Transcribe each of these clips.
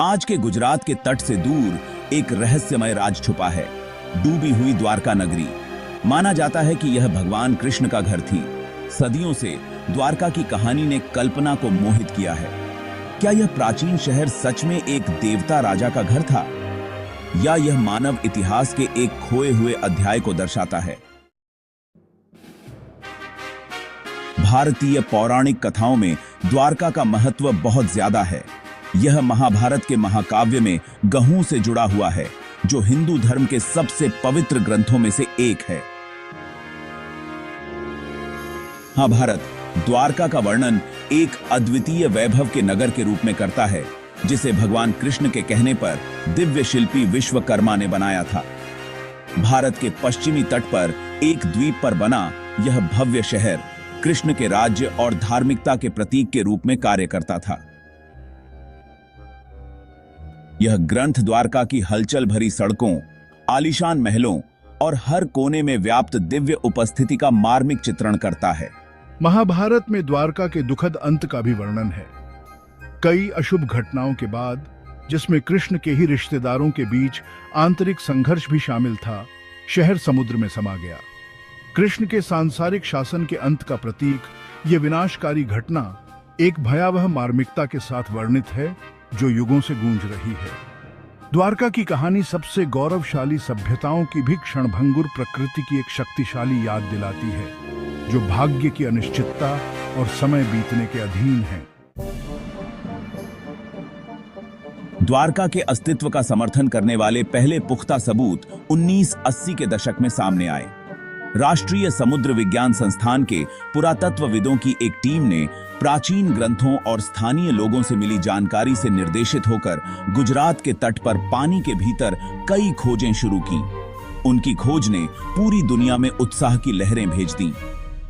आज के गुजरात के तट से दूर एक रहस्यमय राज छुपा है, डूबी हुई द्वारका नगरी। माना जाता है कि यह भगवान कृष्ण का घर थी। सदियों से द्वारका की कहानी ने कल्पना को मोहित किया है। क्या यह प्राचीन शहर सच में एक देवता राजा का घर था, या यह मानव इतिहास के एक खोए हुए अध्याय को दर्शाता है? भारतीय पौराणिक कथाओं में द्वारका का महत्व बहुत ज्यादा है। यह महाभारत के महाकाव्य में गहू से जुड़ा हुआ है, जो हिंदू धर्म के सबसे पवित्र ग्रंथों में से एक है। महाभारत द्वारका का वर्णन एक अद्वितीय वैभव के नगर के रूप में करता है, जिसे भगवान कृष्ण के कहने पर दिव्य शिल्पी विश्वकर्मा ने बनाया था। भारत के पश्चिमी तट पर एक द्वीप पर बना यह भव्य शहर कृष्ण के राज्य और धार्मिकता के प्रतीक के रूप में कार्य करता था। यह ग्रंथ द्वारका की हलचल भरी सड़कों, आलीशान महलों और हर कोने में व्याप्त दिव्य उपस्थिति का मार्मिक चित्रण करता है। महाभारत में द्वारका के दुखद अंत का भी वर्णन है। कई अशुभ घटनाओं के बाद, जिसमें कृष्ण के ही रिश्तेदारों के बीच आंतरिक संघर्ष भी शामिल था, शहर समुद्र में समा गया। कृष्ण के सांसारिक शासन के अंत का प्रतीक ये विनाशकारी घटना एक भयावह मार्मिकता के साथ वर्णित है, जो युगों से गूंज रही है। द्वारका की कहानी सबसे गौरवशाली सभ्यताओं की भी क्षणभंगुर प्रकृति की एक शक्तिशाली याद दिलाती है, जो भाग्य की अनिश्चितता और समय बीतने के अधीन है। द्वारका के अस्तित्व का समर्थन करने वाले पहले पुख्ता सबूत 1980 के दशक में सामने आए। राष्ट्रीय समुद्र विज्ञान संस्थान के पुरातत्वविदों की एक टीम ने प्राचीन ग्रंथों और स्थानीय लोगों से मिली जानकारी से निर्देशित होकर गुजरात के तट पर पानी के भीतर कई खोजें शुरू की। उनकी खोज ने पूरी दुनिया में उत्साह की लहरें भेज दी।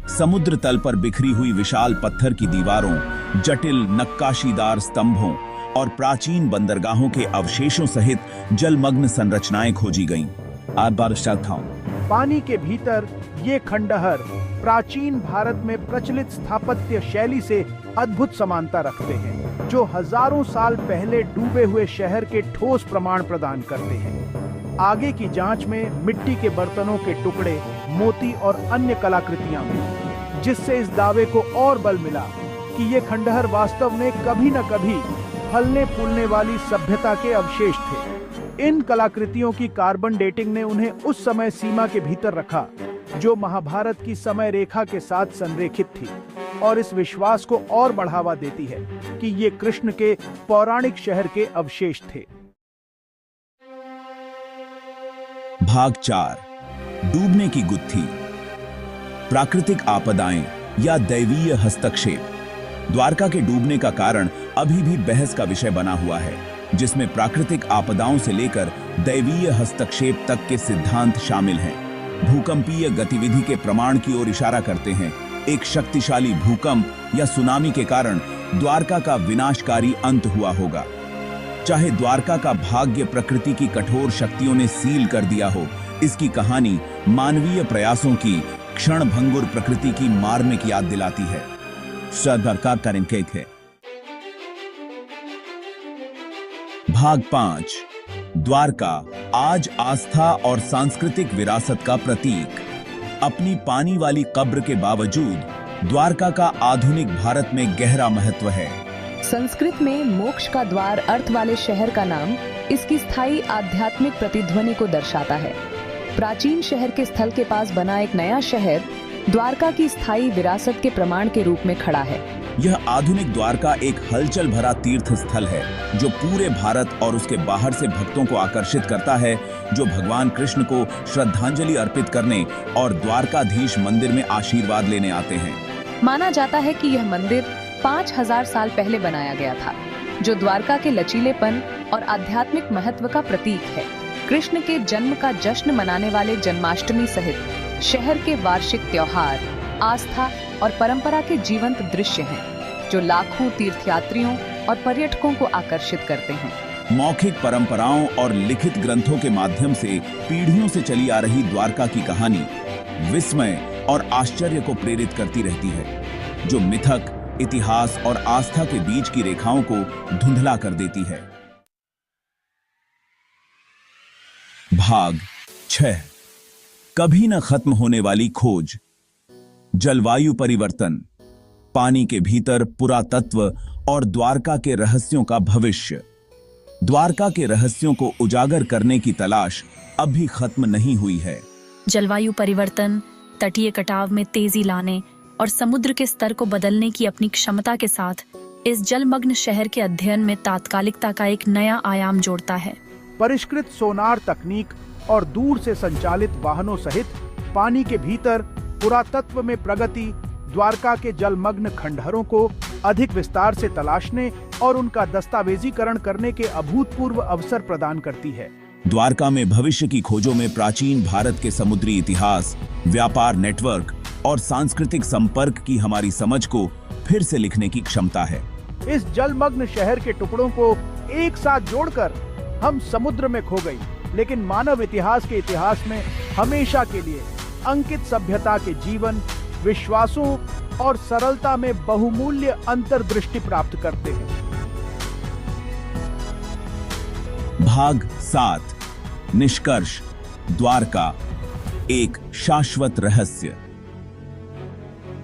समुद्र तल पर बिखरी हुई विशाल पत्थर की दीवारों, जटिल नक्काशीदार स्तंभों और प्राचीन बंदरगाहों के अवशेषों सहित जलमग्न संरचनाएं खोजी गईं। पानी के भीतर ये खंडहर प्राचीन भारत में प्रचलित स्थापत्य शैली से अद्भुत समानता रखते हैं, जो हजारों साल पहले डूबे हुए शहर के ठोस प्रमाण प्रदान करते हैं। आगे की जांच में मिट्टी के बर्तनों के टुकड़े, मोती और अन्य कलाकृतियां मिली, जिससे इस दावे को और बल मिला कि ये खंडहर वास्तव में कभी न कभी फलने फूलने वाली सभ्यता के अवशेष थे। इन कलाकृतियों की कार्बन डेटिंग ने उन्हें उस समय सीमा के भीतर रखा, जो महाभारत की समय रेखा के साथ संरेखित थी, और इस विश्वास को और बढ़ावा देती है कि ये कृष्ण के पौराणिक शहर के अवशेष थे। भाग 4, डूबने की गुत्थी। प्राकृतिक आपदाएं या दैवीय हस्तक्षेप। द्वारका के डूबने का कारण अभी भी बहस का विषय बना हुआ है, जिसमें प्राकृतिक आपदाओं से लेकर दैवीय हस्तक्षेप तक के सिद्धांत शामिल हैं। भूकंपीय गतिविधि के प्रमाण की ओर इशारा करते हैं। एक शक्तिशाली भूकंप या सुनामी के कारण द्वारका का विनाशकारी अंत हुआ होगा। चाहे द्वारका का भाग्य प्रकृति की कठोर शक्तियों ने सील कर दिया हो, इसकी कहानी मानवीय प्रयासों की क्षणभंगुर प्रकृति की मार्मिक याद दिलाती है। है। भाग 5, द्वारका आज आस्था और सांस्कृतिक विरासत का प्रतीक। अपनी पानी वाली कब्र के बावजूद द्वारका का आधुनिक भारत में गहरा महत्व है। संस्कृत में मोक्ष का द्वार अर्थ वाले शहर का नाम इसकी स्थायी आध्यात्मिक प्रतिध्वनि को दर्शाता है। प्राचीन शहर के स्थल के पास बना एक नया शहर द्वारका की स्थायी विरासत के प्रमाण के रूप में खड़ा है। यह आधुनिक द्वारका एक हलचल भरा तीर्थ स्थल है, जो पूरे भारत और उसके बाहर से भक्तों को आकर्षित करता है, जो भगवान कृष्ण को श्रद्धांजलि अर्पित करने और द्वारकाधीश मंदिर में आशीर्वाद लेने आते हैं। माना जाता है कि यह मंदिर 5000 साल पहले बनाया गया था, जो द्वारका के लचीलेपन और आध्यात्मिक महत्व का प्रतीक है। कृष्ण के जन्म का जश्न मनाने वाले जन्माष्टमी सहित शहर के वार्षिक त्योहार, आस्था और परंपरा के जीवंत दृश्य हैं, जो लाखों तीर्थयात्रियों और पर्यटकों को आकर्षित करते हैं। मौखिक परंपराओं और लिखित ग्रंथों के माध्यम से पीढ़ियों से चली आ रही द्वारका की कहानी विस्मय और आश्चर्य को प्रेरित करती रहती है, जो मिथक, इतिहास और आस्था के बीच की रेखाओं को धुंधला कर देती है। भाग 6 कभी न खत्म होने वाली खोज। जलवायु परिवर्तन, पानी के भीतर पुरातत्व और द्वारका के रहस्यों का भविष्य। द्वारका के रहस्यों को उजागर करने की तलाश अब भी खत्म नहीं हुई है। जलवायु परिवर्तन, तटीय कटाव में तेजी लाने और समुद्र के स्तर को बदलने की अपनी क्षमता के साथ इस जलमग्न शहर के अध्ययन में तात्कालिकता का एक नया आयाम जोड़ता है। परिष्कृत सोनार तकनीक और दूर से संचालित वाहनों सहित पानी के भीतर पुरातत्व में प्रगति द्वारका के जलमग्न खंडहरों को अधिक विस्तार से तलाशने और उनका दस्तावेजीकरण करने के अभूतपूर्व अवसर प्रदान करती है। द्वारका में भविष्य की खोजों में प्राचीन भारत के समुद्री इतिहास, व्यापार नेटवर्क और सांस्कृतिक संपर्क की हमारी समझ को फिर से लिखने की क्षमता है। इस जलमग्न शहर के टुकड़ों को एक साथ जोड़कर हम समुद्र में खो गई, लेकिन मानव इतिहास के इतिहास में हमेशा के लिए अंकित सभ्यता के जीवन, विश्वासों और सरलता में बहुमूल्य अंतर्दृष्टि प्राप्त करते हैं। भाग 7 निष्कर्ष, द्वारका एक शाश्वत रहस्य।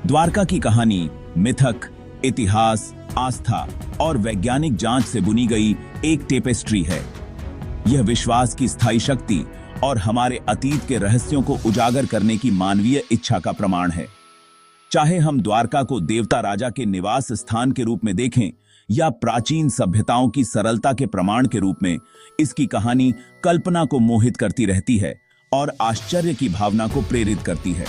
द्वारका की कहानी मिथक, इतिहास, आस्था और वैज्ञानिक जांच से बुनी गई एक टेपेस्ट्री है। यह विश्वास की स्थायी शक्ति और हमारे अतीत के रहस्यों को उजागर करने की मानवीय इच्छा का प्रमाण है। चाहे हम द्वारका को देवता राजा के निवास स्थान के रूप में देखें या प्राचीन सभ्यताओं की सरलता के प्रमाण के रूप में, इसकी कहानी कल्पना को मोहित करती रहती है और आश्चर्य की भावना को प्रेरित करती है।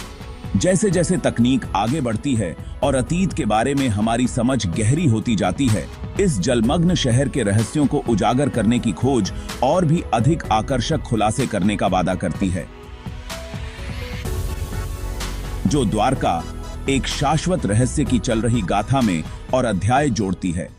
जैसे जैसे तकनीक आगे बढ़ती है और अतीत के बारे में हमारी समझ गहरी होती जाती है, इस जलमग्न शहर के रहस्यों को उजागर करने की खोज और भी अधिक आकर्षक खुलासे करने का वादा करती है, जो द्वारका एक शाश्वत रहस्य की चल रही गाथा में और अध्याय जोड़ती है।